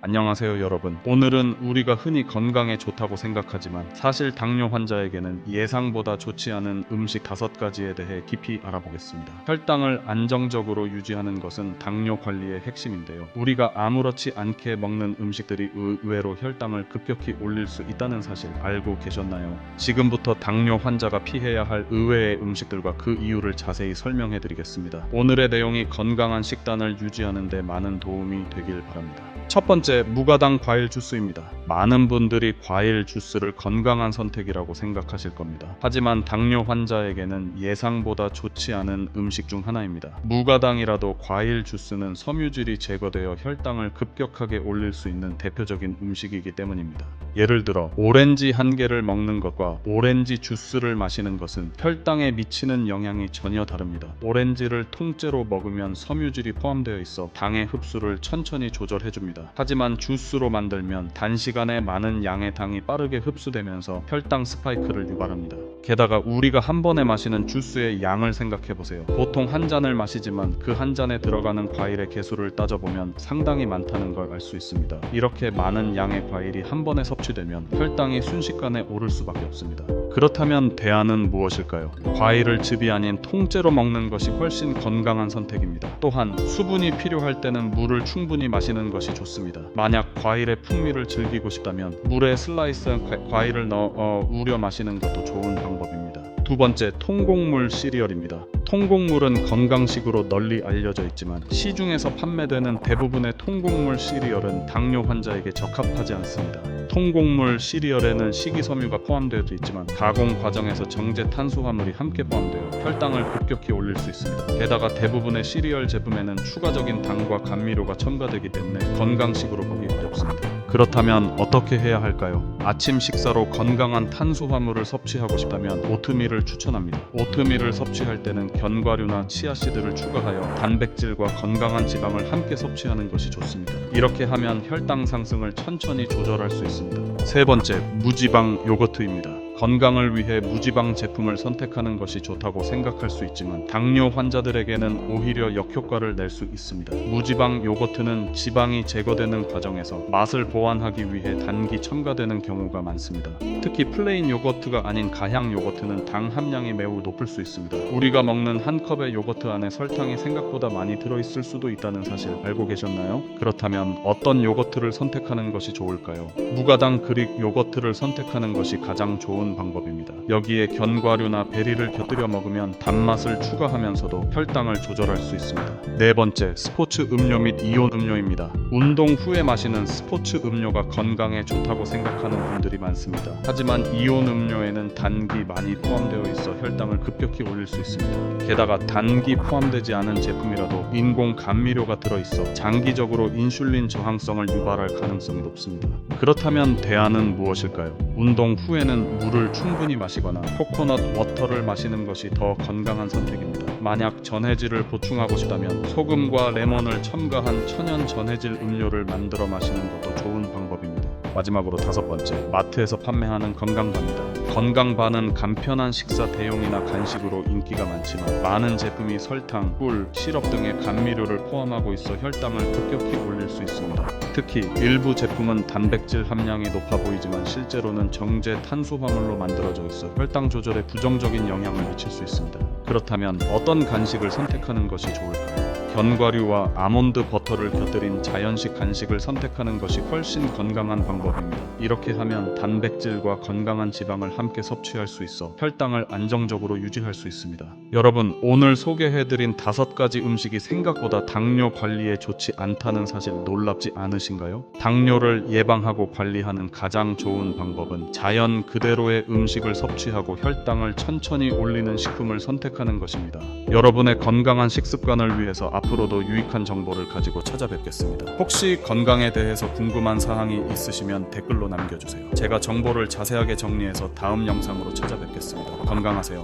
안녕하세요 여러분. 오늘은 우리가 흔히 건강에 좋다고 생각하지만 사실 당뇨 환자에게는 예상보다 좋지 않은 음식 5가지에 대해 깊이 알아보겠습니다. 혈당을 안정적으로 유지하는 것은 당뇨 관리의 핵심인데요. 우리가 아무렇지 않게 먹는 음식들이 의외로 혈당을 급격히 올릴 수 있다는 사실 알고 계셨나요? 지금부터 당뇨 환자가 피해야 할 의외의 음식들과 그 이유를 자세히 설명해 드리겠습니다. 오늘의 내용이 건강한 식단을 유지하는 데 많은 도움이 되길 바랍니다. 첫 번째, 무가당 과일 주스입니다. 많은 분들이 과일 주스를 건강한 선택이라고 생각하실 겁니다. 하지만 당뇨 환자에게는 예상보다 좋지 않은 음식 중 하나입니다. 무가당이라도 과일 주스는 섬유질이 제거되어 혈당을 급격하게 올릴 수 있는 대표적인 음식이기 때문입니다. 예를 들어 오렌지 한 개를 먹는 것과 오렌지 주스를 마시는 것은 혈당에 미치는 영향이 전혀 다릅니다. 오렌지를 통째로 먹으면 섬유질이 포함되어 있어 당의 흡수를 천천히 조절해줍니다. 하지만 주스로 만들면 단시간에 많은 양의 당이 빠르게 흡수되면서 혈당 스파이크를 유발합니다. 게다가 우리가 한 번에 마시는 주스의 양을 생각해보세요. 보통 한 잔을 마시지만 그 한 잔에 들어가는 과일의 개수를 따져보면 상당히 많다는 걸 알 수 있습니다. 이렇게 많은 양의 과일이 한 번에 섭취되면 혈당이 순식간에 오를 수밖에 없습니다. 그렇다면 대안은 무엇일까요? 과일을 즙이 아닌 통째로 먹는 것이 훨씬 건강한 선택입니다. 또한 수분이 필요할 때는 물을 충분히 마시는 것이 좋습니다. 만약 과일의 풍미를 즐기고 싶다면 물에 슬라이스한 과일을 넣어 우려 마시는 것도 좋은 방법입니다. 두 번째, 통곡물 시리얼입니다. 통곡물은 건강식으로 널리 알려져 있지만 시중에서 판매되는 대부분의 통곡물 시리얼은 당뇨 환자에게 적합하지 않습니다. 통곡물 시리얼에는 식이섬유가 포함되어 있지만 가공 과정에서 정제 탄수화물이 함께 포함되어 혈당을 급격히 올릴 수 있습니다. 게다가 대부분의 시리얼 제품에는 추가적인 당과 감미료가 첨가되기 때문에 건강식으로 보기 어렵습니다. 그렇다면 어떻게 해야 할까요? 아침 식사로 건강한 탄수화물을 섭취하고 싶다면 오트밀을 추천합니다. 오트밀을 섭취할 때는 견과류나 치아씨드를 추가하여 단백질과 건강한 지방을 함께 섭취하는 것이 좋습니다. 이렇게 하면 혈당 상승을 천천히 조절할 수 있습니다. 세 번째, 무지방 요거트입니다. 건강을 위해 무지방 제품을 선택하는 것이 좋다고 생각할 수 있지만 당뇨 환자들에게는 오히려 역효과를 낼 수 있습니다. 무지방 요거트는 지방이 제거되는 과정에서 맛을 보완하기 위해 단기 첨가되는 경우가 많습니다. 특히 플레인 요거트가 아닌 가향 요거트는 당 함량이 매우 높을 수 있습니다. 우리가 먹는 한 컵의 요거트 안에 설탕이 생각보다 많이 들어있을 수도 있다는 사실 알고 계셨나요? 그렇다면 어떤 요거트를 선택하는 것이 좋을까요? 무가당 그릭 요거트를 선택하는 것이 가장 좋은 방법입니다. 여기에 견과류나 베리를 곁들여 먹으면 단맛을 추가하면서도 혈당을 조절할 수 있습니다. 네 번째, 스포츠 음료 및 이온 음료입니다. 운동 후에 마시는 스포츠 음료가 건강에 좋다고 생각하는 분들이 많습니다. 하지만 이온 음료에는 단기 많이 포함되어 있어 혈당을 급격히 올릴 수 있습니다. 게다가 단기 포함되지 않은 제품이라도 인공 감미료가 들어있어 장기적으로 인슐린 저항성을 유발할 가능성이 높습니다. 그렇다면 대안은 무엇일까요? 운동 후에는 물을 충분히 마시거나 코코넛 워터를 마시는 것이 더 건강한 선택입니다. 만약 전해질을 보충하고 싶다면 소금과 레몬을 첨가한 천연 전해질 음료를 만들어 마시는 것도 좋은 방법입니다. 마지막으로 5번째, 마트에서 판매하는 건강바입니다. 건강바는 간편한 식사 대용이나 간식으로 인기가 많지만 많은 제품이 설탕, 꿀, 시럽 등의 감미료를 포함하고 있어 혈당을 급격히 올릴 수 있습니다. 특히 일부 제품은 단백질 함량이 높아 보이지만 실제로는 정제 탄수화물로 만들어져 있어 혈당 조절에 부정적인 영향을 미칠 수 있습니다. 그렇다면 어떤 간식을 선택하는 것이 좋을까요? 견과류와 아몬드 버터를 곁들인 자연식 간식을 선택하는 것이 훨씬 건강한 방법입니다. 이렇게 하면 단백질과 건강한 지방을 함께 섭취할 수 있어 혈당을 안정적으로 유지할 수 있습니다. 여러분, 오늘 소개해드린 5가지 음식이 생각보다 당뇨 관리에 좋지 않다는 사실 놀랍지 않으신가요? 당뇨를 예방하고 관리하는 가장 좋은 방법은 자연 그대로의 음식을 섭취하고 혈당을 천천히 올리는 식품을 선택하는 것입니다. 여러분의 건강한 식습관을 위해서 앞으로도 유익한 정보를 가지고 찾아뵙겠습니다. 혹시 건강에 대해서 궁금한 사항이 있으시면 댓글로 남겨주세요. 제가 정보를 자세하게 정리해서 다음 영상으로 찾아뵙겠습니다. 건강하세요.